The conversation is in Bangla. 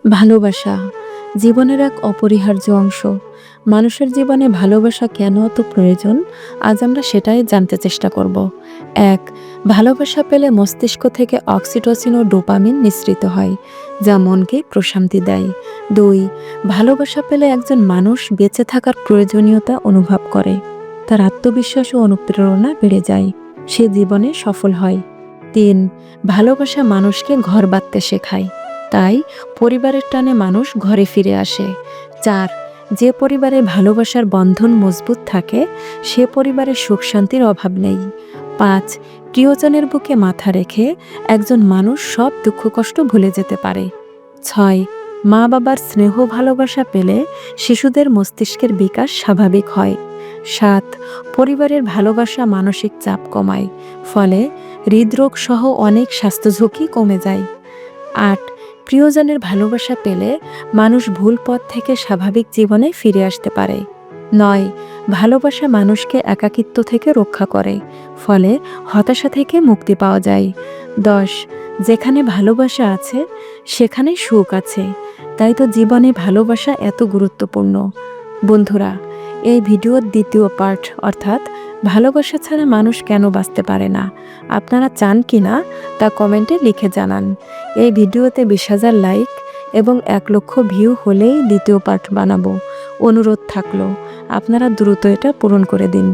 ভালোবাসা জীবনের এক অপরিহার্য অংশ। মানুষের জীবনে ভালোবাসা কেন এত প্রয়োজন, আজ আমরা সেটাই জানতে চেষ্টা করব। ১. ভালোবাসা পেলে মস্তিষ্ক থেকে অক্সিটোসিন ও ডোপামিন নিঃসৃত হয়, যা মনকে প্রশান্তি দেয়। ২. ভালোবাসা পেলে একজন মানুষ বেঁচে থাকার প্রয়োজনীয়তা অনুভব করে, তার আত্মবিশ্বাস ও অনুপ্রেরণা বেড়ে যায়, সে জীবনে সফল হয়। ৩. ভালোবাসা মানুষকে ঘর বাঁধতে শেখায়, তাই পরিবারের টানে মানুষ ঘরে ফিরে আসে। ৪. যে পরিবারে ভালোবাসার বন্ধন মজবুত থাকে, সে পরিবারে সুখ শান্তির অভাব নেই। ৫. প্রিয়জনের বুকে মাথা রেখে একজন মানুষ সব দুঃখ কষ্ট ভুলে যেতে পারে। ৬. মা বাবার স্নেহ ভালোবাসা পেলে শিশুদের মস্তিষ্কের বিকাশ স্বাভাবিক হয়। ৭. পরিবারের ভালোবাসা মানসিক চাপ কমায়, ফলে হৃদরোগ সহ অনেক স্বাস্থ্য ঝুঁকি কমে যায়। ৮. প্রিয়জনের ভালোবাসা পেলে মানুষ ভুল পথ থেকে স্বাভাবিক জীবনে ফিরে আসতে পারে। ৯. ভালোবাসা মানুষকে একাকিত্ব থেকে রক্ষা করে, ফলে হতাশা থেকে মুক্তি পাওয়া যায়। ১০. যেখানে ভালোবাসা আছে, সেখানে সুখ আছে, তাই তো জীবনে ভালোবাসা এত গুরুত্বপূর্ণ। বন্ধুরা, এই ভিডিওর দ্বিতীয় পার্ট অর্থাৎ ভালোবাসা ছাড়া মানুষ কেন বাঁচতে পারে না, আপনারা চান কি না তা কমেন্টে লিখে জানান। এই ভিডিওতে ২০,০০০ লাইক এবং ১,০০,০০০ ভিউ হলেই দ্বিতীয় পার্ট বানাবো। অনুরোধ থাকলো আপনারা দ্রুত এটা পূরণ করে দিন।